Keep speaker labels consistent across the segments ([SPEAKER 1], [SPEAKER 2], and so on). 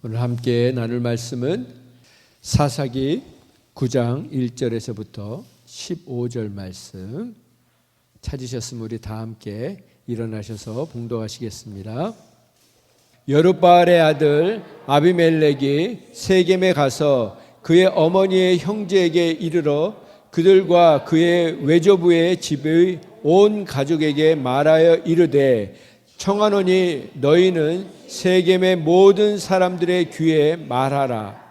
[SPEAKER 1] 오늘 함께 나눌 말씀은 사사기 9장 1절에서부터 15절 말씀 찾으셨으면 우리 다 함께 일어나셔서 봉독하시겠습니다. 여룻바알의 아들 아비멜렉이 세겜에 가서 그의 어머니의 형제에게 이르러 그들과 그의 외조부의 집의 온 가족에게 말하여 이르되 청하노니 너희는 세겜의 모든 사람들의 귀에 말하라.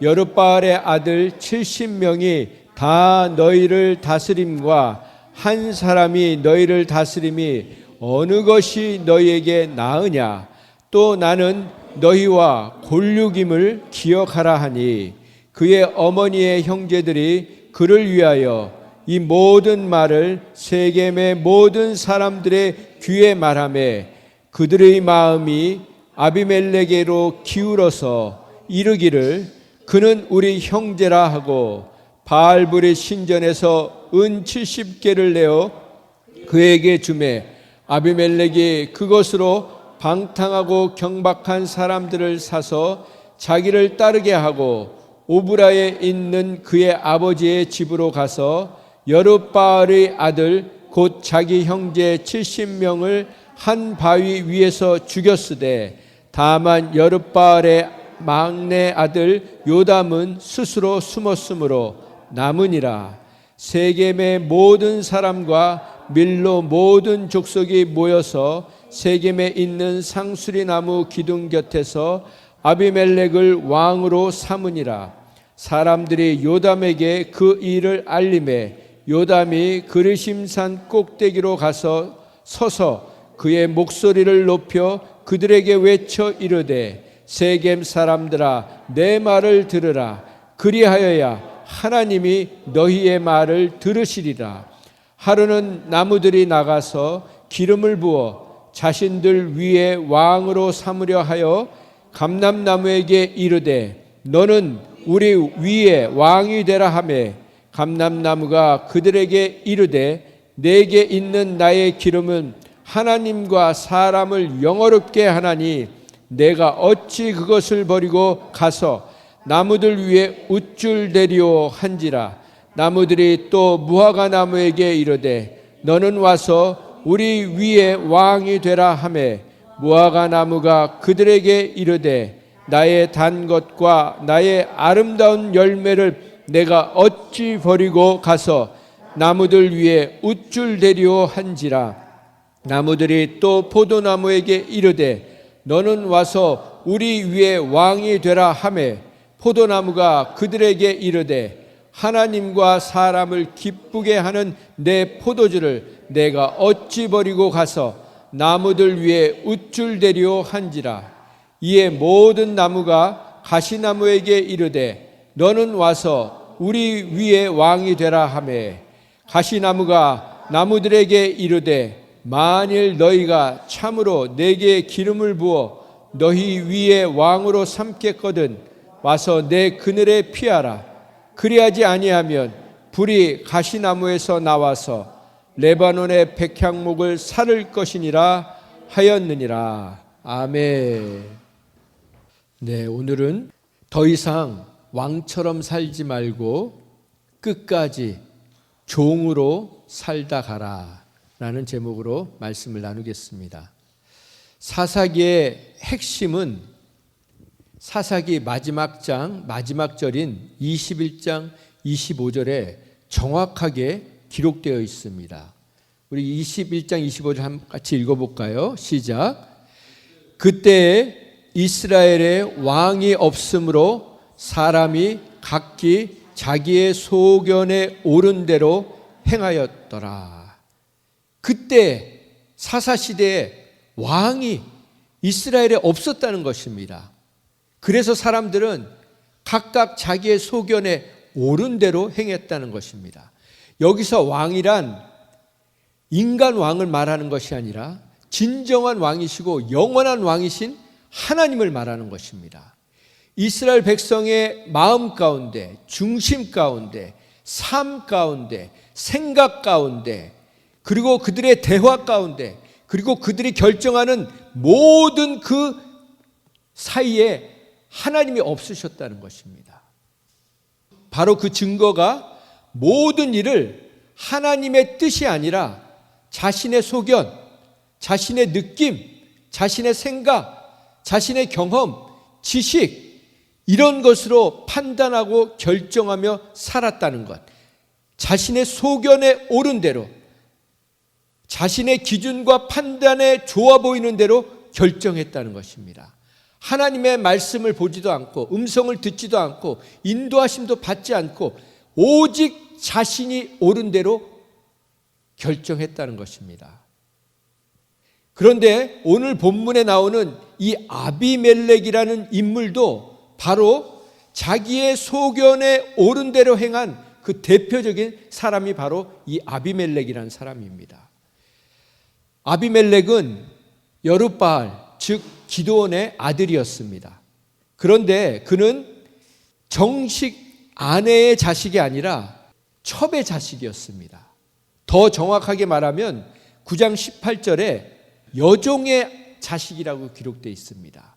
[SPEAKER 1] 여룻바알의 아들 70명이 다 너희를 다스림과 한 사람이 너희를 다스림이 어느 것이 너희에게 나으냐. 또 나는 너희와 골육임을 기억하라 하니 그의 어머니의 형제들이 그를 위하여 이 모든 말을 세겜의 모든 사람들의 귀에 말하매 그들의 마음이 아비멜렉에게로 기울어서 이르기를 그는 우리 형제라 하고 바알불의 신전에서 은 70개를 내어 그에게 주매 아비멜렉이 그것으로 방탕하고 경박한 사람들을 사서 자기를 따르게 하고 오브라에 있는 그의 아버지의 집으로 가서 여룻바알의 아들 곧 자기 형제 70명을 한 바위 위에서 죽였으되 다만 여룻바알의 막내 아들 요담은 스스로 숨었으므로 남으니라. 세겜의 모든 사람과 밀로 모든 족속이 모여서 세겜에 있는 상수리 나무 기둥 곁에서 아비멜렉을 왕으로 삼으니라. 사람들이 요담에게 그 일을 알림해 요담이 그르심산 꼭대기로 가서 서서 그의 목소리를 높여 그들에게 외쳐 이르되 세겜 사람들아 내 말을 들으라. 그리하여야 하나님이 너희의 말을 들으시리라. 하루는 나무들이 나가서 기름을 부어 자신들 위에 왕으로 삼으려 하여 감람나무에게 이르되 너는 우리 위에 왕이 되라 하매 감람나무가 그들에게 이르되 내게 있는 나의 기름은 하나님과 사람을 영어롭게 하나니 내가 어찌 그것을 버리고 가서 나무들 위에 우쭐대리오 한지라. 나무들이 또 무화과 나무에게 이르되 너는 와서 우리 위에 왕이 되라 하매 무화과 나무가 그들에게 이르되 나의 단 것과 나의 아름다운 열매를 내가 어찌 버리고 가서 나무들 위에 우쭐대리오 한지라. 나무들이 또 포도나무에게 이르되 너는 와서 우리 위에 왕이 되라 하매 포도나무가 그들에게 이르되 하나님과 사람을 기쁘게 하는 내 포도주를 내가 어찌 버리고 가서 나무들 위에 우쭐대리오 한지라. 이에 모든 나무가 가시나무에게 이르되 너는 와서 우리 위에 왕이 되라 하매 가시나무가 나무들에게 이르되 만일 너희가 참으로 내게 기름을 부어 너희 위에 왕으로 삼겠거든 와서 내 그늘에 피하라. 그리하지 아니하면 불이 가시나무에서 나와서 레바논의 백향목을 사를 것이니라 하였느니라. 아멘. 네, 오늘은 더 이상 왕처럼 살지 말고 끝까지 종으로 살다 가라 라는 제목으로 말씀을 나누겠습니다. 사사기의 핵심은 사사기 마지막 장 마지막 절인 21장 25절에 정확하게 기록되어 있습니다. 우리 21장 25절 같이 읽어볼까요? 시작. 그때에 이스라엘에 왕이 없으므로 사람이 각기 자기의 소견에 옳은 대로 행하였더라. 그때 사사시대에 왕이 이스라엘에 없었다는 것입니다. 그래서 사람들은 각각 자기의 소견에 옳은 대로 행했다는 것입니다. 여기서 왕이란 인간 왕을 말하는 것이 아니라 진정한 왕이시고 영원한 왕이신 하나님을 말하는 것입니다. 이스라엘 백성의 마음 가운데, 중심 가운데, 삶 가운데, 생각 가운데, 그리고 그들의 대화 가운데, 그리고 그들이 결정하는 모든 그 사이에 하나님이 없으셨다는 것입니다. 바로 그 증거가 모든 일을 하나님의 뜻이 아니라 자신의 소견, 자신의 느낌, 자신의 생각, 자신의 경험, 지식 이런 것으로 판단하고 결정하며 살았다는 것. 자신의 소견에 옳은 대로 자신의 기준과 판단에 좋아 보이는 대로 결정했다는 것입니다. 하나님의 말씀을 보지도 않고 음성을 듣지도 않고 인도하심도 받지 않고 오직 자신이 옳은 대로 결정했다는 것입니다. 그런데 오늘 본문에 나오는 이 아비멜렉이라는 인물도 바로 자기의 소견에 옳은 대로 행한 그 대표적인 사람이 바로 이 아비멜렉이라는 사람입니다. 아비멜렉은 여룻바알, 즉 기드온의 아들이었습니다. 그런데 그는 정식 아내의 자식이 아니라 첩의 자식이었습니다. 더 정확하게 말하면 9장 18절에 여종의 자식이라고 기록되어 있습니다.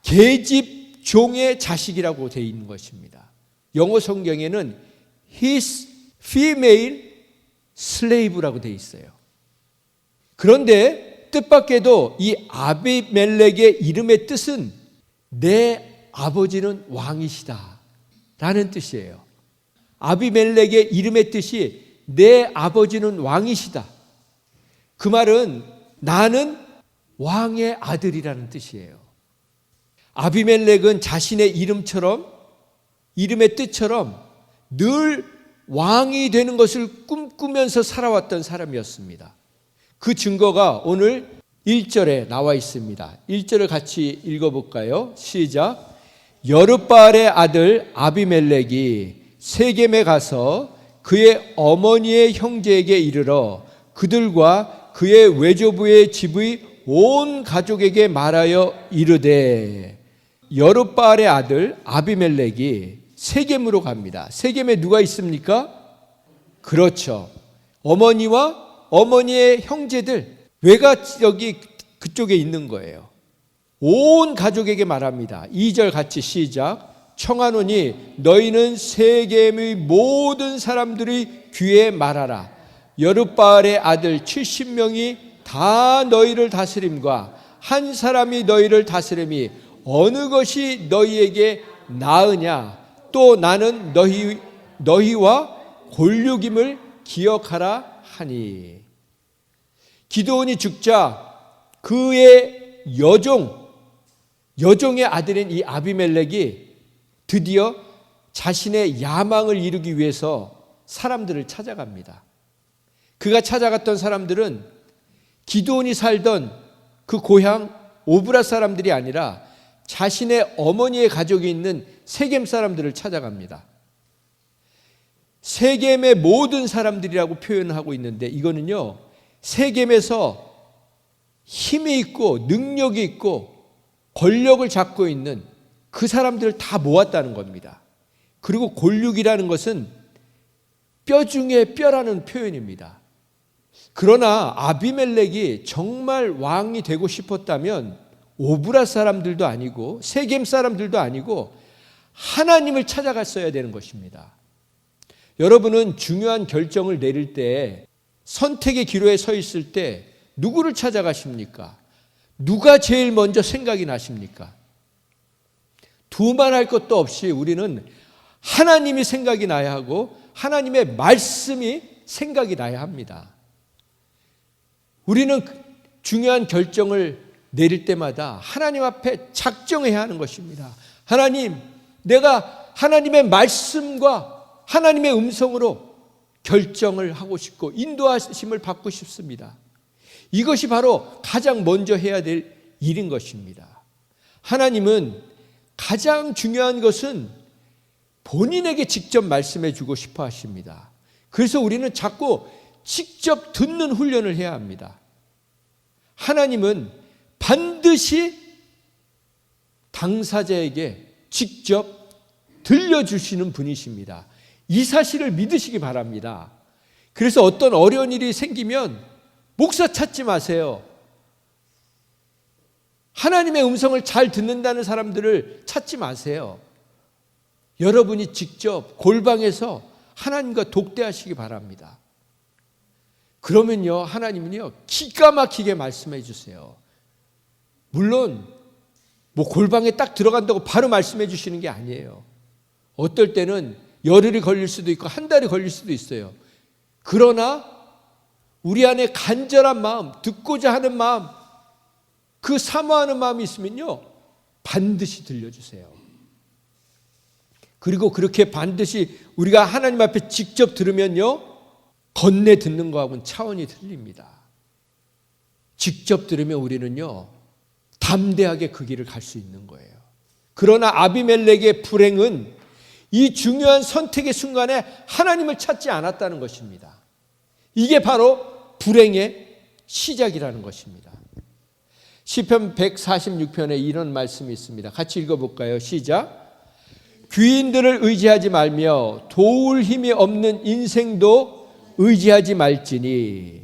[SPEAKER 1] 계집 종의 자식이라고 되어 있는 것입니다. 영어 성경에는 his female slave라고 되어 있어요. 그런데 뜻밖에도 이 아비멜렉의 이름의 뜻은 내 아버지는 왕이시다 라는 뜻이에요. 아비멜렉의 이름의 뜻이 내 아버지는 왕이시다. 그 말은 나는 왕의 아들이라는 뜻이에요. 아비멜렉은 자신의 이름의 뜻처럼 늘 왕이 되는 것을 꿈꾸면서 살아왔던 사람이었습니다. 그 증거가 오늘 1절에 나와 있습니다. 1절을 같이 읽어볼까요? 시작. 여룻바알의 아들 아비멜렉이 세겜에 가서 그의 어머니의 형제에게 이르러 그들과 그의 외조부의 집의 온 가족에게 말하여 이르되, 여룻바알의 아들 아비멜렉이 세겜으로 갑니다. 세겜에 누가 있습니까? 그렇죠. 어머니와 어머니의 형제들, 외가 여기 그쪽에 있는 거예요. 온 가족에게 말합니다. 2절 같이 시작. 청하노니 너희는 세겜의 모든 사람들의 귀에 말하라. 여룻바알의 아들 70명이 다 너희를 다스림과 한 사람이 너희를 다스림이 어느 것이 너희에게 나으냐. 또 나는 너희와 골육임을 기억하라 하니. 기드온이 죽자 그의 여종의 아들인 이 아비멜렉이 드디어 자신의 야망을 이루기 위해서 사람들을 찾아갑니다. 그가 찾아갔던 사람들은 기드온이 살던 그 고향 오브라 사람들이 아니라 자신의 어머니의 가족이 있는 세겜 사람들을 찾아갑니다. 세겜의 모든 사람들이라고 표현하고 있는데 이거는요, 세겜에서 힘이 있고 능력이 있고 권력을 잡고 있는 그 사람들을 다 모았다는 겁니다. 그리고 골육이라는 것은 뼈 중에 뼈라는 표현입니다. 그러나 아비멜렉이 정말 왕이 되고 싶었다면 오브라 사람들도 아니고 세겜 사람들도 아니고 하나님을 찾아갔어야 되는 것입니다. 여러분은 중요한 결정을 내릴 때, 선택의 기로에 서 있을 때 누구를 찾아가십니까? 누가 제일 먼저 생각이 나십니까? 두말할 것도 없이 우리는 하나님이 생각이 나야 하고 하나님의 말씀이 생각이 나야 합니다. 우리는 중요한 결정을 내릴 때마다 하나님 앞에 작정해야 하는 것입니다. 하나님, 내가 하나님의 말씀과 하나님의 음성으로 결정을 하고 싶고 인도하심을 받고 싶습니다. 이것이 바로 가장 먼저 해야 될 일인 것입니다. 하나님은 가장 중요한 것은 본인에게 직접 말씀해 주고 싶어 하십니다. 그래서 우리는 자꾸 직접 듣는 훈련을 해야 합니다. 하나님은 반드시 당사자에게 직접 들려주시는 분이십니다. 이 사실을 믿으시기 바랍니다. 그래서 어떤 어려운 일이 생기면 목사 찾지 마세요. 하나님의 음성을 잘 듣는다는 사람들을 찾지 마세요. 여러분이 직접 골방에서 하나님과 독대하시기 바랍니다. 그러면요, 하나님은요, 기가 막히게 말씀해 주세요. 물론 뭐 골방에 딱 들어간다고 바로 말씀해 주시는 게 아니에요. 어떨 때는 열흘이 걸릴 수도 있고 한 달이 걸릴 수도 있어요. 그러나 우리 안에 간절한 마음, 듣고자 하는 마음, 그 사모하는 마음이 있으면요, 반드시 들려주세요. 그리고 그렇게 반드시 우리가 하나님 앞에 직접 들으면요, 건네 듣는 거하고는 차원이 틀립니다. 직접 들으면 우리는요, 담대하게 그 길을 갈 수 있는 거예요. 그러나 아비멜렉의 불행은 이 중요한 선택의 순간에 하나님을 찾지 않았다는 것입니다. 이게 바로 불행의 시작이라는 것입니다. 시편 146편에 이런 말씀이 있습니다. 같이 읽어볼까요? 시작. 귀인들을 의지하지 말며 도울 힘이 없는 인생도 의지하지 말지니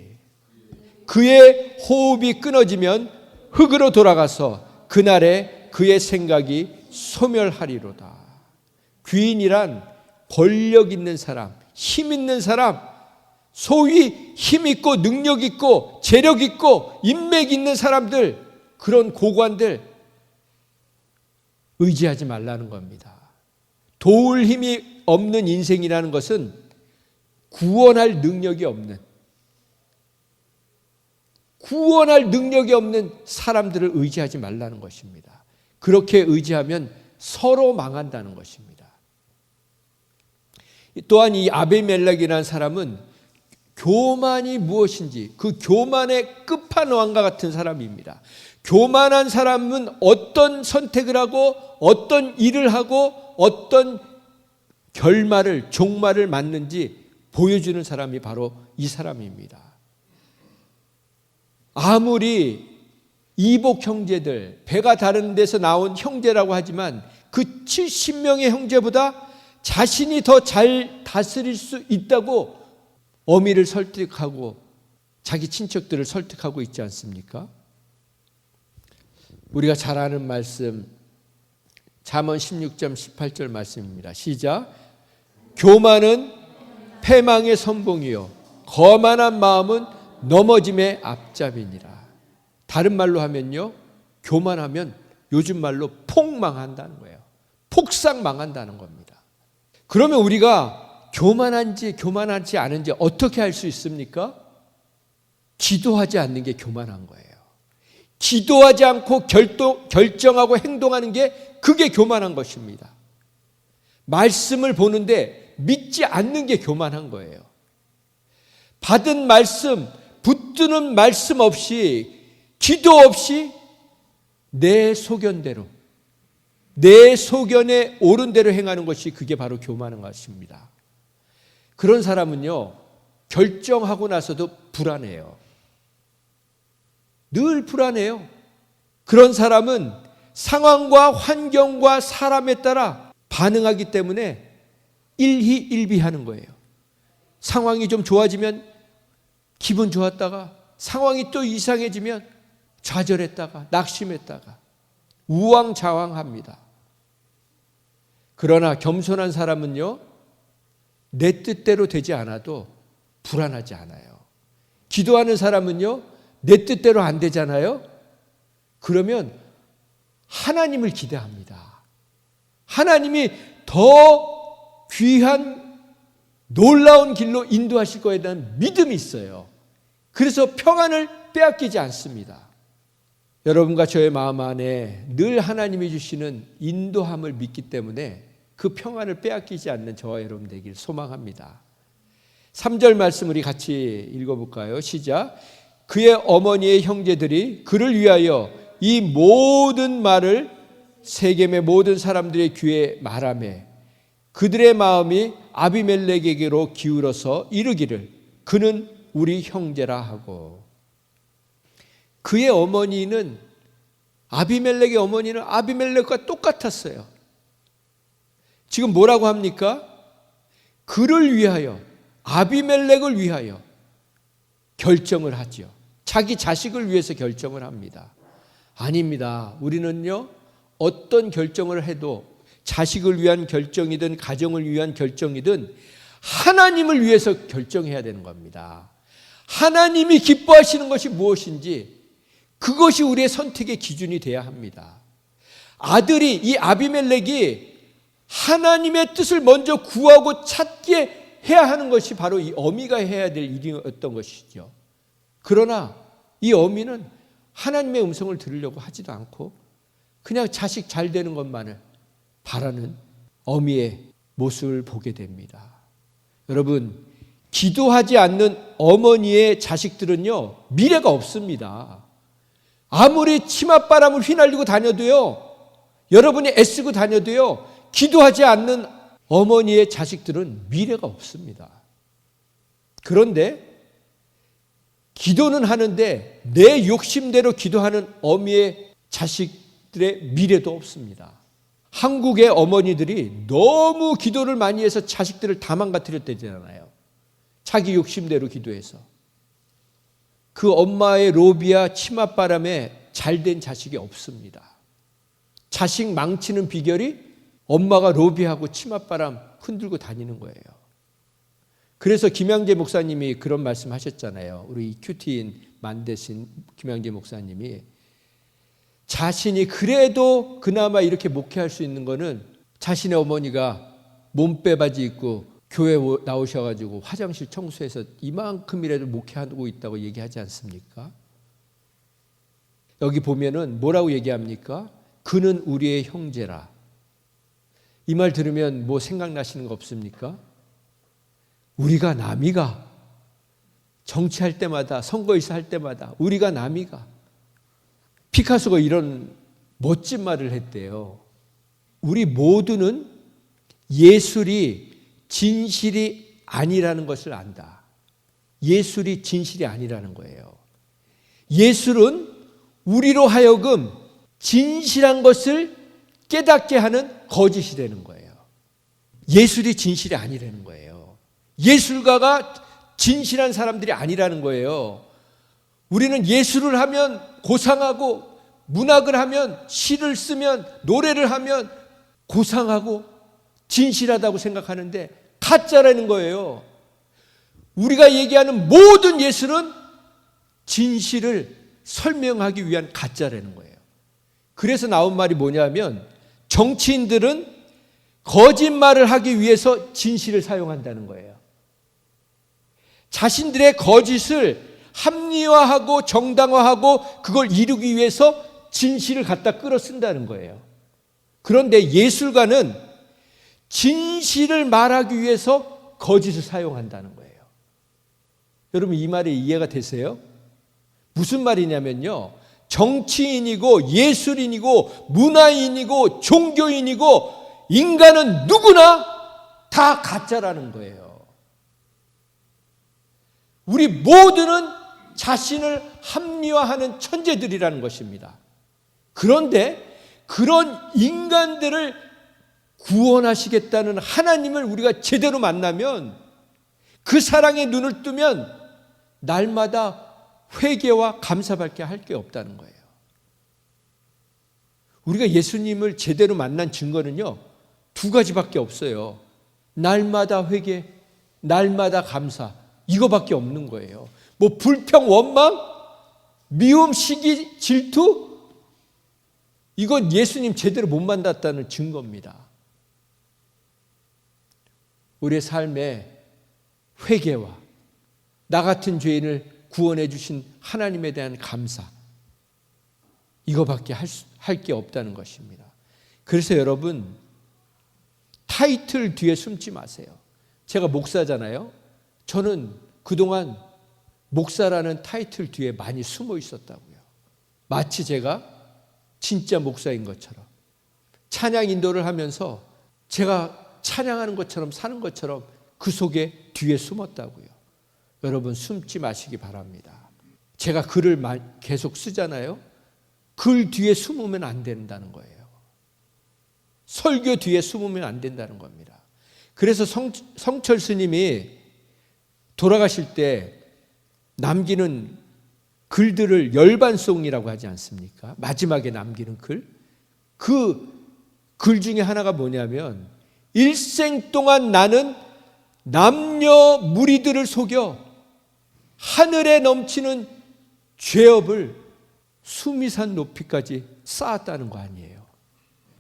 [SPEAKER 1] 그의 호흡이 끊어지면 흙으로 돌아가서 그날에 그의 생각이 소멸하리로다. 귀인이란 권력 있는 사람, 힘 있는 사람, 소위 힘 있고 능력 있고 재력 있고 인맥 있는 사람들, 그런 고관들 의지하지 말라는 겁니다. 도울 힘이 없는 인생이라는 것은 구원할 능력이 없는 사람들을 의지하지 말라는 것입니다. 그렇게 의지하면 서로 망한다는 것입니다. 또한 이 아비멜렉이라는 사람은 교만이 무엇인지, 그 교만의 끝판왕과 같은 사람입니다. 교만한 사람은 어떤 선택을 하고 어떤 일을 하고 어떤 결말을, 종말을 맞는지 보여주는 사람이 바로 이 사람입니다. 아무리 이복 형제들, 배가 다른 데서 나온 형제라고 하지만 그 70명의 형제보다 자신이 더 잘 다스릴 수 있다고 어미를 설득하고 자기 친척들을 설득하고 있지 않습니까? 우리가 잘 아는 말씀, 잠언 16장 18절 말씀입니다. 시작. 교만은 패망의 선봉이요 거만한 마음은 넘어짐의 앞잡이니라. 다른 말로 하면요, 교만하면 요즘 말로 폭망한다는 거예요. 폭삭 망한다는 겁니다. 그러면 우리가 교만하지 않은지 어떻게 알 수 있습니까? 기도하지 않는 게 교만한 거예요. 기도하지 않고 결정하고 행동하는 게 그게 교만한 것입니다. 말씀을 보는데 믿지 않는 게 교만한 거예요. 받은 말씀, 붙드는 말씀 없이, 기도 없이 내 소견대로, 내 소견에 옳은 대로 행하는 것이 그게 바로 교만한 것입니다. 그런 사람은요, 결정하고 나서도 불안해요. 늘 불안해요. 그런 사람은 상황과 환경과 사람에 따라 반응하기 때문에 일희일비하는 거예요. 상황이 좀 좋아지면 기분 좋았다가 상황이 또 이상해지면 좌절했다가 낙심했다가 우왕좌왕합니다. 그러나 겸손한 사람은요, 내 뜻대로 되지 않아도 불안하지 않아요. 기도하는 사람은요, 내 뜻대로 안 되잖아요. 그러면 하나님을 기대합니다. 하나님이 더 귀한 놀라운 길로 인도하실 거에 대한 믿음이 있어요. 그래서 평안을 빼앗기지 않습니다. 여러분과 저의 마음 안에 늘 하나님이 주시는 인도함을 믿기 때문에 그 평안을 빼앗기지 않는 저와 여러분 되길 소망합니다. 3절 말씀 우리 같이 읽어볼까요? 시작. 그의 어머니의 형제들이 그를 위하여 이 모든 말을 세겜의 모든 사람들의 귀에 말하매 그들의 마음이 아비멜렉에게로 기울어서 이르기를 그는 우리 형제라 하고. 그의 어머니는, 아비멜렉의 어머니는 아비멜렉과 똑같았어요. 지금 뭐라고 합니까? 그를 위하여, 아비멜렉을 위하여 결정을 하죠. 자기 자식을 위해서 결정을 합니다. 아닙니다. 우리는요, 어떤 결정을 해도 자식을 위한 결정이든 가정을 위한 결정이든 하나님을 위해서 결정해야 되는 겁니다. 하나님이 기뻐하시는 것이 무엇인지 그것이 우리의 선택의 기준이 돼야 합니다. 아들이, 이 아비멜렉이 하나님의 뜻을 먼저 구하고 찾게 해야 하는 것이 바로 이 어미가 해야 될 일이었던 것이죠. 그러나 이 어미는 하나님의 음성을 들으려고 하지도 않고 그냥 자식 잘 되는 것만을 바라는 어미의 모습을 보게 됩니다. 여러분, 기도하지 않는 어머니의 자식들은요, 미래가 없습니다. 아무리 치맛바람을 휘날리고 다녀도요, 여러분이 애쓰고 다녀도요, 기도하지 않는 어머니의 자식들은 미래가 없습니다. 그런데 기도는 하는데 내 욕심대로 기도하는 어미의 자식들의 미래도 없습니다. 한국의 어머니들이 너무 기도를 많이 해서 자식들을 다 망가뜨렸다잖아요. 자기 욕심대로 기도해서. 그 엄마의 로비와 치맛바람에 잘된 자식이 없습니다. 자식 망치는 비결이 엄마가 로비하고 치맛바람 흔들고 다니는 거예요. 그래서 김양재 목사님이 그런 말씀 하셨잖아요. 우리 큐티인 만드신 김양재 목사님이 자신이 그래도 그나마 이렇게 목회할 수 있는 거는 자신의 어머니가 몸빼바지 입고 교회 나오셔가지고 화장실 청소해서 이만큼이라도 목회하고 있다고 얘기하지 않습니까? 여기 보면은 뭐라고 얘기합니까? 그는 우리의 형제라. 이 말 들으면 뭐 생각나시는 거 없습니까? 우리가 남이가 정치할 때마다 선거에서 할 때마다 우리가 남이가 피카소가 이런 멋진 말을 했대요. 우리 모두는 예술이 진실이 아니라는 것을 안다. 예술이 진실이 아니라는 거예요. 예술은 우리로 하여금 진실한 것을 깨닫게 하는 거짓이 되는 거예요. 예술이 진실이 아니라는 거예요. 예술가가 진실한 사람들이 아니라는 거예요. 우리는 예술을 하면 고상하고 문학을 하면 시를 쓰면 노래를 하면 고상하고 진실하다고 생각하는데 가짜라는 거예요. 우리가 얘기하는 모든 예술은 진실을 설명하기 위한 가짜라는 거예요. 그래서 나온 말이 뭐냐면 정치인들은 거짓말을 하기 위해서 진실을 사용한다는 거예요. 자신들의 거짓을 합리화하고 정당화하고 그걸 이루기 위해서 진실을 갖다 끌어 쓴다는 거예요. 그런데 예술가는 진실을 말하기 위해서 거짓을 사용한다는 거예요. 여러분 이 말이 이해가 되세요? 무슨 말이냐면요. 정치인이고 예술인이고 문화인이고 종교인이고 인간은 누구나 다 가짜라는 거예요. 우리 모두는 자신을 합리화하는 천재들이라는 것입니다. 그런데 그런 인간들을 구원하시겠다는 하나님을 우리가 제대로 만나면 그 사랑의 눈을 뜨면 날마다 회개와 감사밖에 할 게 없다는 거예요. 우리가 예수님을 제대로 만난 증거는요, 두 가지밖에 없어요. 날마다 회개, 날마다 감사. 이거밖에 없는 거예요. 뭐 불평, 원망, 미움, 시기, 질투? 이건 예수님 제대로 못 만났다는 증거입니다. 우리의 삶에 회개와 나 같은 죄인을 구원해 주신 하나님에 대한 감사, 이거밖에 할 게 없다는 것입니다. 그래서 여러분 타이틀 뒤에 숨지 마세요. 제가 목사잖아요. 저는 그동안 목사라는 타이틀 뒤에 많이 숨어 있었다고요. 마치 제가 진짜 목사인 것처럼 찬양 인도를 하면서 제가 찬양하는 것처럼 사는 것처럼 그 속에 뒤에 숨었다고요. 여러분 숨지 마시기 바랍니다. 제가 글을 계속 쓰잖아요. 글 뒤에 숨으면 안 된다는 거예요. 설교 뒤에 숨으면 안 된다는 겁니다. 그래서 성철 스님이 돌아가실 때 남기는 글들을 열반송이라고 하지 않습니까? 마지막에 남기는 글. 그 글 중에 하나가 뭐냐면 일생 동안 나는 남녀 무리들을 속여 하늘에 넘치는 죄업을 수미산 높이까지 쌓았다는 거 아니에요.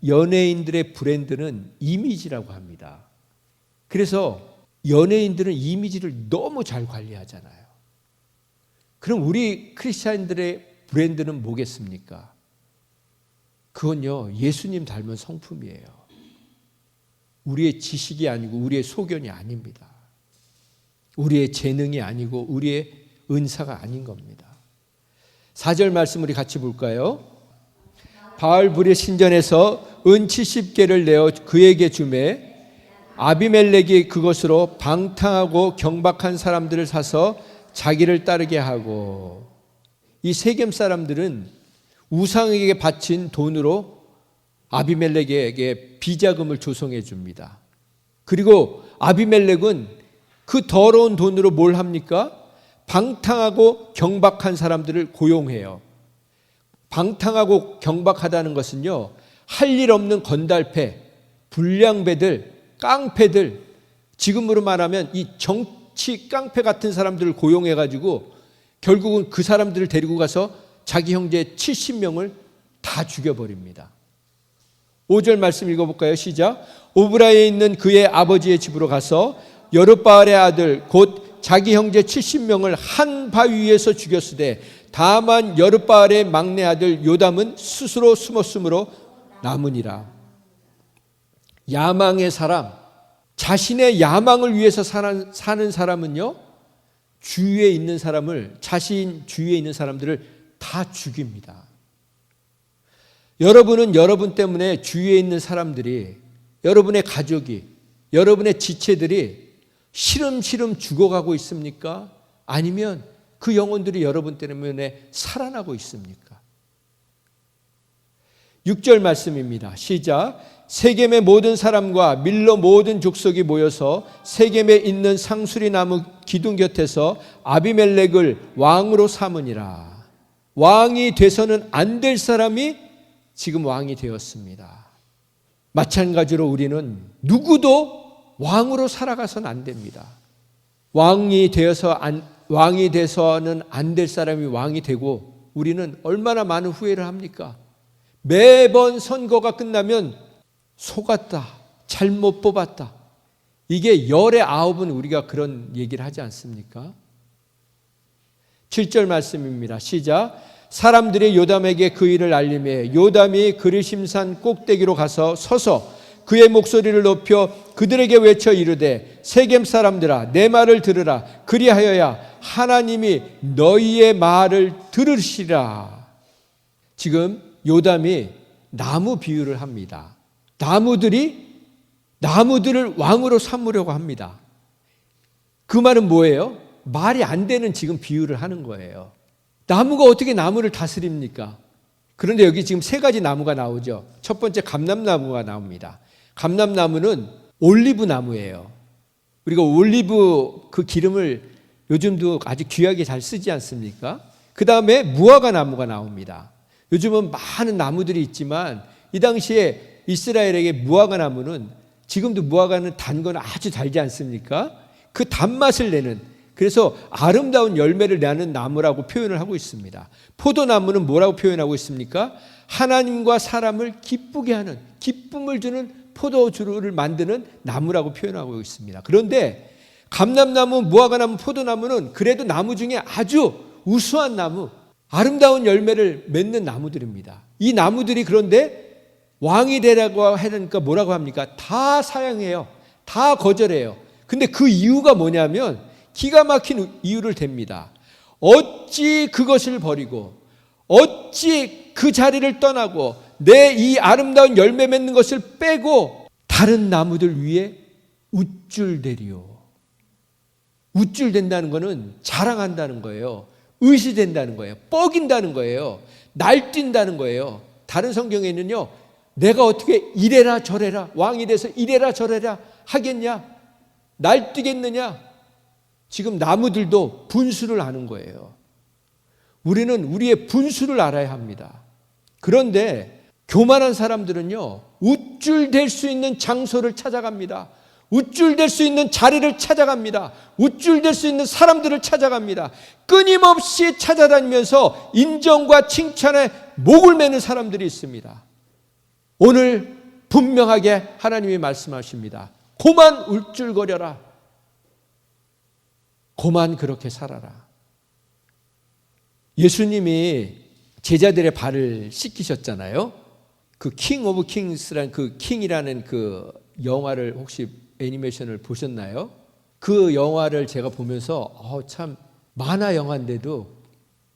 [SPEAKER 1] 연예인들의 브랜드는 이미지라고 합니다. 그래서 연예인들은 이미지를 너무 잘 관리하잖아요. 그럼 우리 크리스찬들의 브랜드는 뭐겠습니까? 그건요, 예수님 닮은 성품이에요. 우리의 지식이 아니고 우리의 소견이 아닙니다. 우리의 재능이 아니고 우리의 은사가 아닌 겁니다. 4절 말씀 우리 같이 볼까요? 바알불의 신전에서 은 70개를 내어 그에게 주매 아비멜렉이 그것으로 방탕하고 경박한 사람들을 사서 자기를 따르게 하고, 이 세겜 사람들은 우상에게 바친 돈으로 아비멜렉에게 비자금을 조성해 줍니다. 그리고 아비멜렉은 그 더러운 돈으로 뭘 합니까? 방탕하고 경박한 사람들을 고용해요. 방탕하고 경박하다는 것은요, 할 일 없는 건달패, 불량배들, 깡패들, 지금으로 말하면 이 정치 깡패 같은 사람들을 고용해가지고 결국은 그 사람들을 데리고 가서 자기 형제 70명을 다 죽여버립니다. 5절 말씀 읽어볼까요? 시작. 오브라에 있는 그의 아버지의 집으로 가서 여룻바알의 아들 곧 자기 형제 70명을 한 바위 위에서 죽였으되 다만 여룻바알의 막내 아들 요담은 스스로 숨었으므로 남으니라. 야망의 사람, 자신의 야망을 위해서 사는 사람은요, 주위에 있는 사람을, 자신 주위에 있는 사람들을 다 죽입니다. 여러분은 여러분 때문에 주위에 있는 사람들이, 여러분의 가족이, 여러분의 지체들이 시름시름 죽어가고 있습니까? 아니면 그 영혼들이 여러분 때문에 살아나고 있습니까? 6절 말씀입니다. 시작. 세겜의 모든 사람과 밀로 모든 족속이 모여서 세겜에 있는 상수리 나무 기둥 곁에서 아비멜렉을 왕으로 삼으니라. 왕이 돼서는 안 될 사람이 지금 왕이 되었습니다. 마찬가지로 우리는 누구도 왕으로 살아가서는 안 됩니다. 왕이 돼서는 안 될 사람이 왕이 되고 우리는 얼마나 많은 후회를 합니까? 매번 선거가 끝나면 속았다, 잘못 뽑았다. 이게 열의 아홉은 우리가 그런 얘기를 하지 않습니까? 7절 말씀입니다. 시작. 사람들이 요담에게 그 일을 알림해 요담이 그르심산 꼭대기로 가서 서서 그의 목소리를 높여 그들에게 외쳐 이르되 세겜 사람들아 내 말을 들으라. 그리하여야 하나님이 너희의 말을 들으시라. 지금 요담이 나무 비유를 합니다. 나무들을 왕으로 삼으려고 합니다. 그 말은 뭐예요? 말이 안 되는 지금 비유를 하는 거예요. 나무가 어떻게 나무를 다스립니까? 그런데 여기 지금 세 가지 나무가 나오죠. 첫 번째 감람나무가 나옵니다. 감람나무는 올리브 나무예요. 우리가 올리브 그 기름을 요즘도 아주 귀하게 잘 쓰지 않습니까? 그 다음에 무화과 나무가 나옵니다. 요즘은 많은 나무들이 있지만 이 당시에 이스라엘에게 무화과 나무는, 지금도 무화과는 단 건 아주 달지 않습니까? 그 단맛을 내는, 그래서 아름다운 열매를 내는 나무라고 표현을 하고 있습니다. 포도나무는 뭐라고 표현하고 있습니까? 하나님과 사람을 기쁘게 하는, 기쁨을 주는 포도주를 만드는 나무라고 표현하고 있습니다. 그런데 감람나무, 무화과나무, 포도나무는 그래도 나무 중에 아주 우수한 나무, 아름다운 열매를 맺는 나무들입니다. 이 나무들이 그런데 왕이 되라고 하니까 뭐라고 합니까? 다 사양해요. 다 거절해요. 근데 그 이유가 뭐냐면 기가 막힌 이유를 댑니다. 어찌 그것을 버리고 어찌 그 자리를 떠나고 내 이 아름다운 열매 맺는 것을 빼고 다른 나무들 위에 우쭐대리요. 우쭐댄다는 것은 자랑한다는 거예요. 의시된다는 거예요. 뻐긴다는 거예요. 날뛴다는 거예요. 다른 성경에는요, 내가 어떻게 이래라 저래라, 왕이 돼서 이래라 저래라 하겠냐? 날뛰겠느냐? 지금 나무들도 분수를 하는 거예요. 우리는 우리의 분수를 알아야 합니다. 그런데 교만한 사람들은요, 우쭐댈 수 있는 장소를 찾아갑니다. 우쭐댈 수 있는 자리를 찾아갑니다. 우쭐댈 수 있는 사람들을 찾아갑니다. 끊임없이 찾아다니면서 인정과 칭찬에 목을 매는 사람들이 있습니다. 오늘 분명하게 하나님이 말씀하십니다. 고만 울줄거려라. 고만 그렇게 살아라. 예수님이 제자들의 발을 씻기셨잖아요. 그 킹 오브 킹스라는 그 킹이라는 그 영화를 혹시 애니메이션을 보셨나요? 그 영화를 제가 보면서 참 만화 영화인데도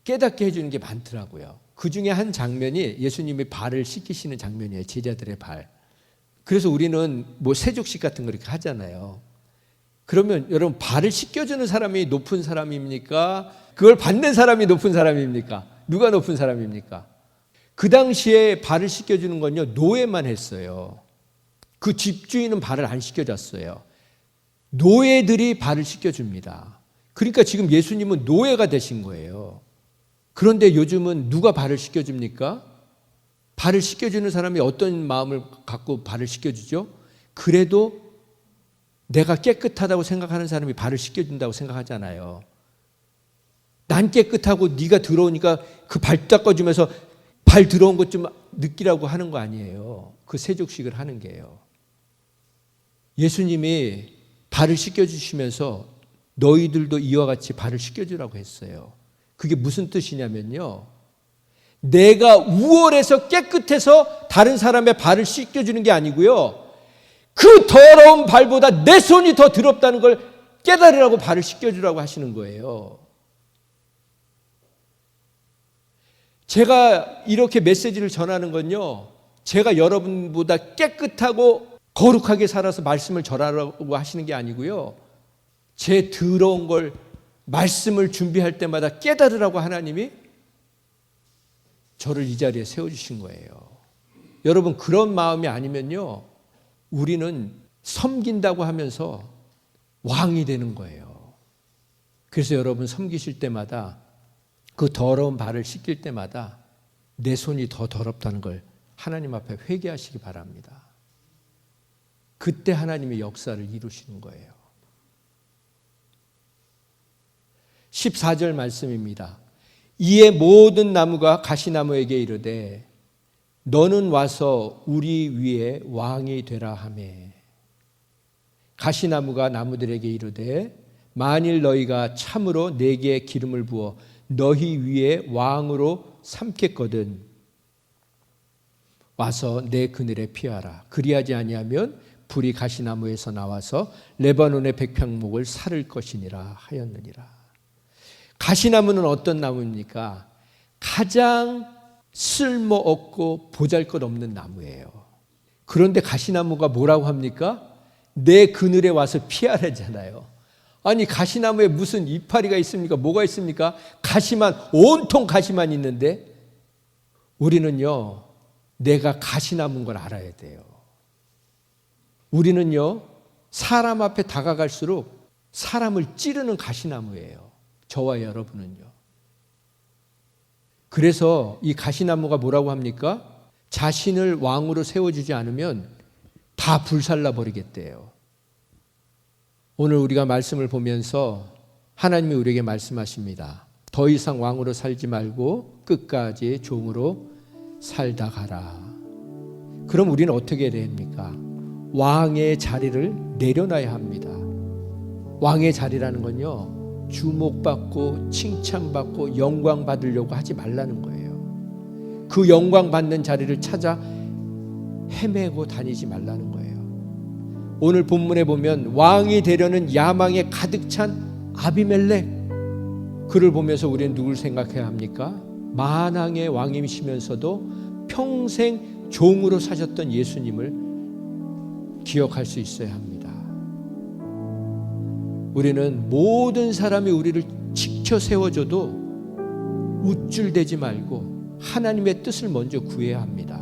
[SPEAKER 1] 깨닫게 해주는 게 많더라고요. 그 중에 한 장면이 예수님이 발을 씻기시는 장면이에요. 제자들의 발. 그래서 우리는 뭐 세족식 같은 거 이렇게 하잖아요. 그러면 여러분, 발을 씻겨주는 사람이 높은 사람입니까? 그걸 받는 사람이 높은 사람입니까? 누가 높은 사람입니까? 그 당시에 발을 씻겨주는 건요, 노예만 했어요. 그 집주인은 발을 안 씻겨줬어요. 노예들이 발을 씻겨줍니다. 그러니까 지금 예수님은 노예가 되신 거예요. 그런데 요즘은 누가 발을 씻겨줍니까? 발을 씻겨주는 사람이 어떤 마음을 갖고 발을 씻겨주죠? 그래도 내가 깨끗하다고 생각하는 사람이 발을 씻겨준다고 생각하잖아요. 난 깨끗하고 네가 더러우니까 그 발 닦아주면서 발 더러운 것 좀 느끼라고 하는 거 아니에요. 그 세족식을 하는 게요. 예수님이 발을 씻겨주시면서 너희들도 이와 같이 발을 씻겨주라고 했어요. 그게 무슨 뜻이냐면요, 내가 우월해서 깨끗해서 다른 사람의 발을 씻겨주는 게 아니고요, 그 더러운 발보다 내 손이 더 더럽다는 걸 깨달으라고 발을 씻겨주라고 하시는 거예요. 제가 이렇게 메시지를 전하는 건요, 제가 여러분보다 깨끗하고 거룩하게 살아서 말씀을 전하라고 하시는 게 아니고요, 제 더러운 걸 말씀을 준비할 때마다 깨달으라고 하나님이 저를 이 자리에 세워주신 거예요. 여러분, 그런 마음이 아니면요, 우리는 섬긴다고 하면서 왕이 되는 거예요. 그래서 여러분, 섬기실 때마다 그 더러운 발을 씻길 때마다 내 손이 더 더럽다는 걸 하나님 앞에 회개하시기 바랍니다. 그때 하나님의 역사를 이루시는 거예요. 14절 말씀입니다. 이에 모든 나무가 가시나무에게 이르되 너는 와서 우리 위에 왕이 되라 하매, 가시나무가 나무들에게 이르되 만일 너희가 참으로 내게 기름을 부어 너희 위에 왕으로 삼겠거든 와서 내 그늘에 피하라. 그리하지 아니하면 불이 가시나무에서 나와서 레바논의 백향목을 살을 것이니라 하였느니라. 가시나무는 어떤 나무입니까? 가장 쓸모없고 보잘것없는 나무예요. 그런데 가시나무가 뭐라고 합니까? 내 그늘에 와서 피하라잖아요. 아니, 가시나무에 무슨 이파리가 있습니까? 뭐가 있습니까? 가시만, 온통 가시만 있는데, 우리는요, 내가 가시나무인 걸 알아야 돼요. 우리는요, 사람 앞에 다가갈수록 사람을 찌르는 가시나무예요. 저와 여러분은요. 그래서 이 가시나무가 뭐라고 합니까? 자신을 왕으로 세워주지 않으면 다 불살라 버리겠대요. 오늘 우리가 말씀을 보면서 하나님이 우리에게 말씀하십니다. 더 이상 왕으로 살지 말고 끝까지 종으로 살다 가라. 그럼 우리는 어떻게 해야 됩니까? 왕의 자리를 내려놔야 합니다. 왕의 자리라는 건요, 주목받고 칭찬받고 영광 받으려고 하지 말라는 거예요. 그 영광 받는 자리를 찾아 헤매고 다니지 말라는 거예요. 오늘 본문에 보면 왕이 되려는 야망에 가득 찬 아비멜렉, 그를 보면서 우리는 누굴 생각해야 합니까? 만왕의 왕이시면서도 평생 종으로 사셨던 예수님을 기억할 수 있어야 합니다. 우리는 모든 사람이 우리를 지켜 세워줘도 우쭐대지 말고 하나님의 뜻을 먼저 구해야 합니다.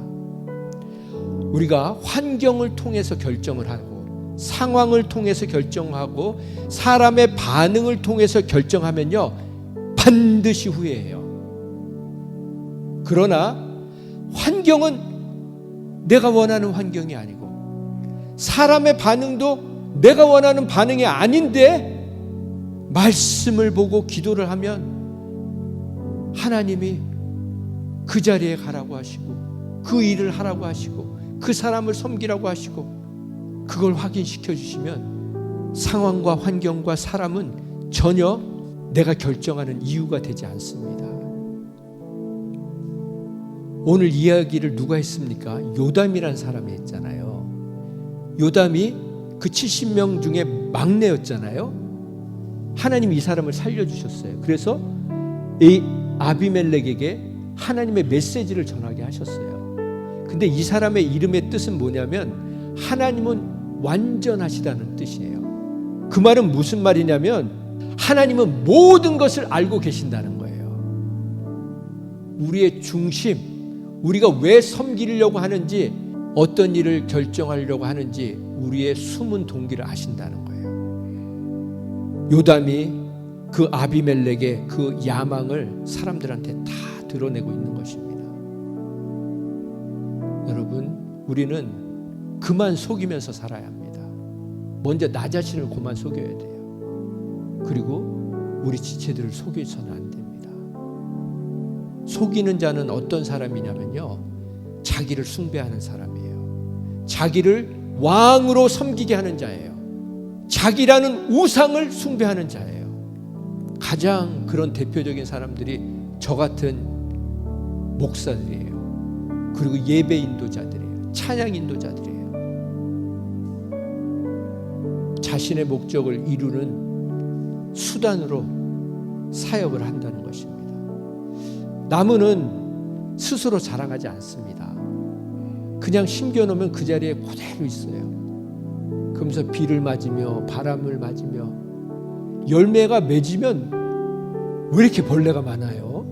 [SPEAKER 1] 우리가 환경을 통해서 결정을 하고 상황을 통해서 결정하고 사람의 반응을 통해서 결정하면요, 반드시 후회해요. 그러나 환경은 내가 원하는 환경이 아니고 사람의 반응도 내가 원하는 반응이 아닌데 말씀을 보고 기도를 하면 하나님이 그 자리에 가라고 하시고 그 일을 하라고 하시고 그 사람을 섬기라고 하시고 그걸 확인시켜 주시면 상황과 환경과 사람은 전혀 내가 결정하는 이유가 되지 않습니다. 오늘 이야기를 누가 했습니까? 요담이라는 사람이 했잖아요. 요담이 그 70명 중에 막내였잖아요. 하나님이 이 사람을 살려주셨어요. 그래서 이 아비멜렉에게 하나님의 메시지를 전하게 하셨어요. 근데 이 사람의 이름의 뜻은 뭐냐면 하나님은 완전하시다는 뜻이에요. 그 말은 무슨 말이냐면 하나님은 모든 것을 알고 계신다는 거예요. 우리의 중심, 우리가 왜 섬기려고 하는지, 어떤 일을 결정하려고 하는지 우리의 숨은 동기를 아신다는 거예요. 요담이 그 아비멜렉의 그 야망을 사람들한테 다 드러내고 있는 것입니다. 여러분, 우리는 그만 속이면서 살아야 합니다. 먼저 나 자신을 그만 속여야 돼요. 그리고 우리 지체들을 속여서는 안 됩니다. 속이는 자는 어떤 사람이냐면요, 자기를 숭배하는 사람이에요. 자기를 왕으로 섬기게 하는 자예요. 자기라는 우상을 숭배하는 자예요. 가장 그런 대표적인 사람들이 저 같은 목사들이에요. 그리고 예배 인도자들이에요. 찬양 인도자들이에요. 자신의 목적을 이루는 수단으로 사역을 한다는 것입니다. 나무는 스스로 자라가지 않습니다. 그냥 심겨놓으면 그 자리에 그대로 있어요. 그러면서 비를 맞으며 바람을 맞으며 열매가 맺으면 왜 이렇게 벌레가 많아요?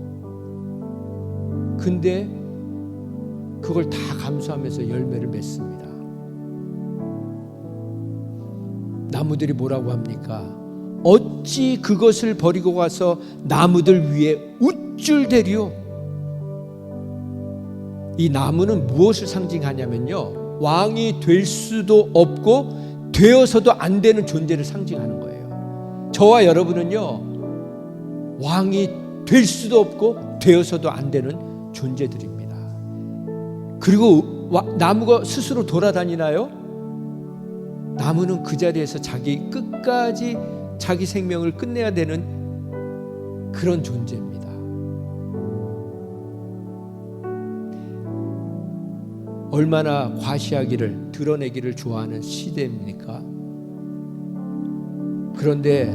[SPEAKER 1] 근데 그걸 다 감수하면서 열매를 맺습니다. 나무들이 뭐라고 합니까? 어찌 그것을 버리고 가서 나무들 위에 우쭐대리오. 이 나무는 무엇을 상징하냐면요, 왕이 될 수도 없고 되어서도 안 되는 존재를 상징하는 거예요. 저와 여러분은요, 왕이 될 수도 없고 되어서도 안 되는 존재들입니다. 그리고 나무가 스스로 돌아다니나요? 나무는 그 자리에서 자기 끝까지 자기 생명을 끝내야 되는 그런 존재입니다. 얼마나 과시하기를, 드러내기를 좋아하는 시대입니까? 그런데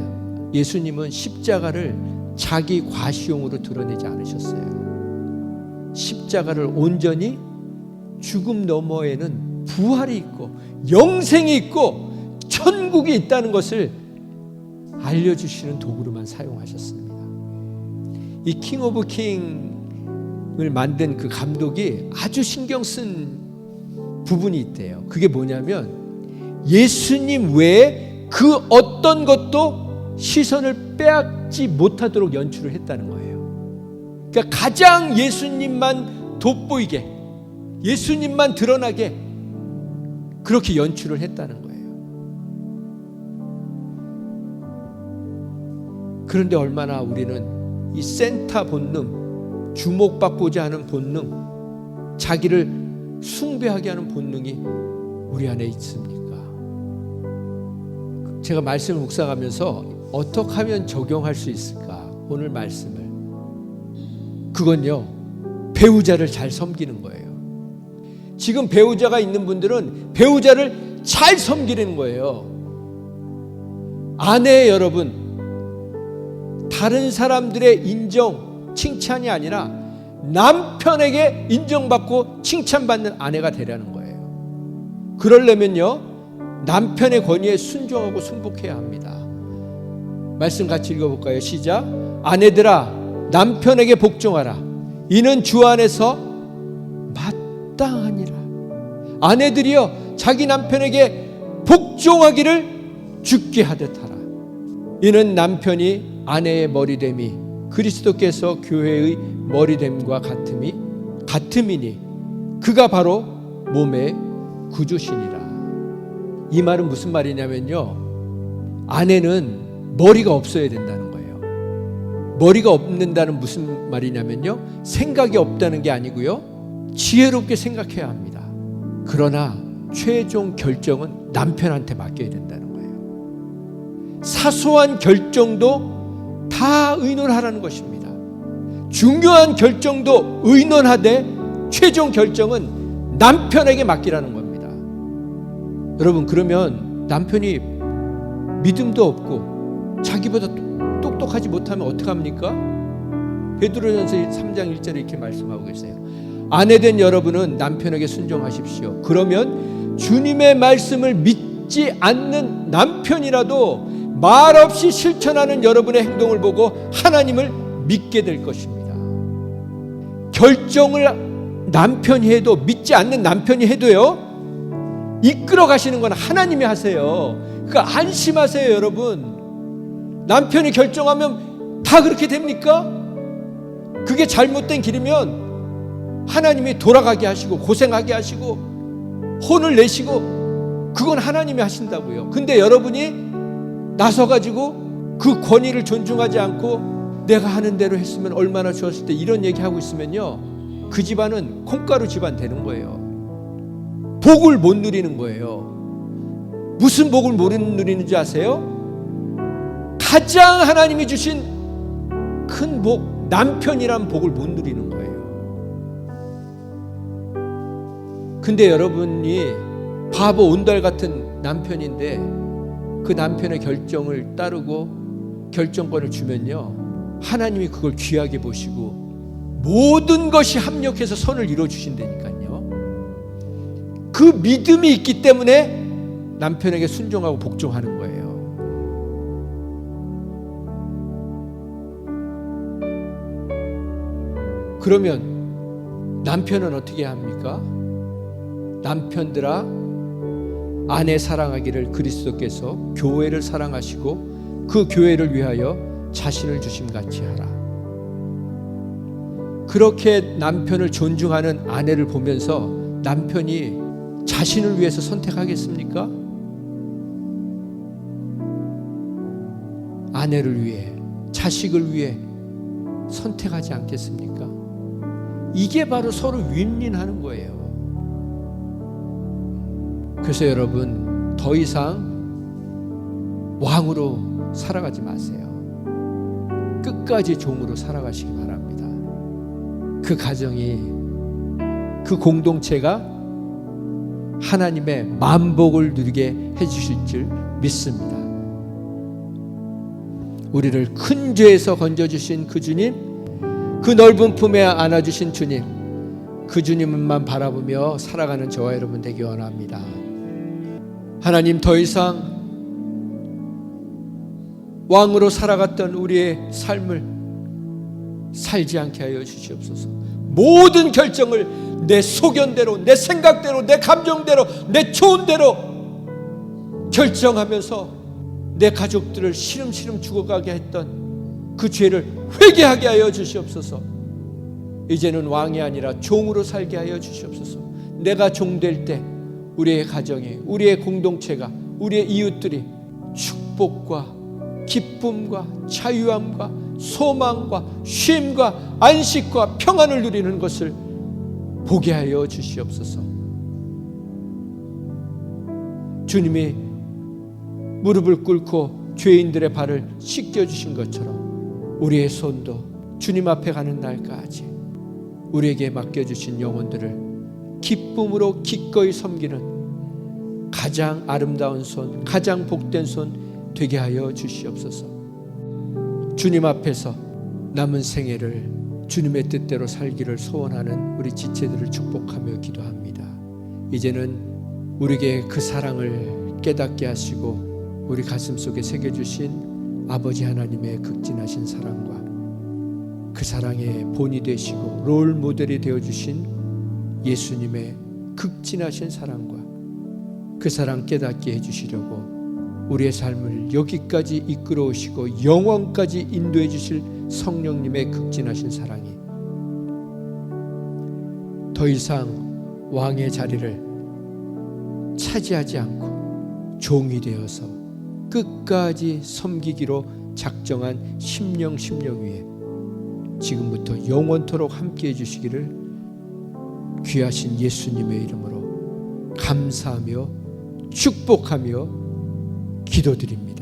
[SPEAKER 1] 예수님은 십자가를 자기 과시용으로 드러내지 않으셨어요. 십자가를 온전히 죽음 너머에는 부활이 있고 영생이 있고 천국이 있다는 것을 알려주시는 도구로만 사용하셨습니다. 이 킹 오브 킹을 만든 그 감독이 아주 신경 쓴 부분이 있대요. 그게 뭐냐면 예수님 외에 그 어떤 것도 시선을 빼앗지 못하도록 연출을 했다는 거예요. 그러니까 가장 예수님만 돋보이게, 예수님만 드러나게 그렇게 연출을 했다는 거예요. 그런데 얼마나 우리는 이 센터 본능, 주목받고자 하는 본능, 자기를 숭배하게 하는 본능이 우리 안에 있습니까? 제가 말씀을 묵상하면서 어떻게 하면 적용할 수 있을까? 오늘 말씀을. 그건요, 배우자를 잘 섬기는 거예요. 지금 배우자가 있는 분들은 배우자를 잘 섬기는 거예요. 아내 여러분, 다른 사람들의 인정, 칭찬이 아니라 남편에게 인정받고 칭찬받는 아내가 되라는 거예요. 그러려면요, 남편의 권위에 순종하고 순복해야 합니다. 말씀 같이 읽어볼까요? 시작. 아내들아, 남편에게 복종하라. 이는 주 안에서 마땅하니라. 아내들이여, 자기 남편에게 복종하기를 주께 하듯 하라. 이는 남편이 아내의 머리됨이 그리스도께서 교회의 머리됨과 같음이 같음이니 그가 바로 몸의 구주시니라. 이 말은 무슨 말이냐면요, 아내는 머리가 없어야 된다는 거예요. 머리가 없는다는 무슨 말이냐면요, 생각이 없다는 게 아니고요, 지혜롭게 생각해야 합니다. 그러나 최종 결정은 남편한테 맡겨야 된다는 거예요. 사소한 결정도 다 의논하라는 것입니다. 중요한 결정도 의논하되 최종 결정은 남편에게 맡기라는 겁니다. 여러분, 그러면 남편이 믿음도 없고 자기보다 똑똑하지 못하면 어떡합니까? 베드로전서 3장 1절에 이렇게 말씀하고 계세요. 아내된 여러분은 남편에게 순종하십시오. 그러면 주님의 말씀을 믿지 않는 남편이라도 말없이 실천하는 여러분의 행동을 보고 하나님을 믿게 될 것입니다. 결정을 남편이 해도, 믿지 않는 남편이 해도요, 이끌어 가시는 건 하나님이 하세요. 그러니까 안심하세요. 여러분, 남편이 결정하면 다 그렇게 됩니까? 그게 잘못된 길이면 하나님이 돌아가게 하시고 고생하게 하시고 혼을 내시고 그건 하나님이 하신다고요. 근데 여러분이 나서가지고 그 권위를 존중하지 않고 내가 하는 대로 했으면 얼마나 좋았을 때 이런 얘기하고 있으면요, 그 집안은 콩가루 집안 되는 거예요. 복을 못 누리는 거예요. 무슨 복을 못 누리는지 아세요? 가장 하나님이 주신 큰 복, 남편이란 복을 못 누리는 거예요. 근데 여러분이 바보 온달 같은 남편인데 그 남편의 결정을 따르고 결정권을 주면요, 하나님이 그걸 귀하게 보시고 모든 것이 합력해서 선을 이루어 주신다니까요. 그 믿음이 있기 때문에 남편에게 순종하고 복종하는 거예요. 그러면 남편은 어떻게 합니까? 남편들아, 아내 사랑하기를 그리스도께서 교회를 사랑하시고 그 교회를 위하여 자신을 주심같이 하라. 그렇게 남편을 존중하는 아내를 보면서 남편이 자신을 위해서 선택하겠습니까? 아내를 위해, 자식을 위해 선택하지 않겠습니까? 이게 바로 서로 윈윈하는 거예요. 그래서 여러분, 더 이상 왕으로 살아가지 마세요. 끝까지 종으로 살아가시기 바랍니다. 그 가정이, 그 공동체가 하나님의 만복을 누리게 해주실 줄 믿습니다. 우리를 큰 죄에서 건져주신 그 주님, 그 넓은 품에 안아주신 주님, 그 주님만 바라보며 살아가는 저와 여러분 되기 원합니다. 하나님, 더 이상 왕으로 살아갔던 우리의 삶을 살지 않게 하여 주시옵소서. 모든 결정을 내 소견대로, 내 생각대로, 내 감정대로, 내 좋은 대로 결정하면서 내 가족들을 시름시름 죽어가게 했던 그 죄를 회개하게 하여 주시옵소서. 이제는 왕이 아니라 종으로 살게 하여 주시옵소서. 내가 종 될 때 우리의 가정이, 우리의 공동체가, 우리의 이웃들이 축복과 기쁨과 자유함과 소망과 쉼과 안식과 평안을 누리는 것을 보게 하여 주시옵소서. 주님이 무릎을 꿇고 죄인들의 발을 씻겨주신 것처럼 우리의 손도 주님 앞에 가는 날까지 우리에게 맡겨주신 영혼들을 기쁨으로 기꺼이 섬기는 가장 아름다운 손, 가장 복된 손 되게 하여 주시옵소서. 주님 앞에서 남은 생애를 주님의 뜻대로 살기를 소원하는 우리 지체들을 축복하며 기도합니다. 이제는 우리에게 그 사랑을 깨닫게 하시고 우리 가슴속에 새겨주신 아버지 하나님의 극진하신 사랑과 그 사랑의 본이 되시고 롤 모델이 되어주신 예수님의 극진하신 사랑과 그 사랑 깨닫게 해주시려고 우리의 삶을 여기까지 이끌어 오시고 영원까지 인도해 주실 성령님의 극진하신 사랑이 더 이상 왕의 자리를 차지하지 않고 종이 되어서 끝까지 섬기기로 작정한 심령 위에 지금부터 영원토록 함께해 주시기를 귀하신 예수님의 이름으로 감사하며 축복하며 기도드립니다.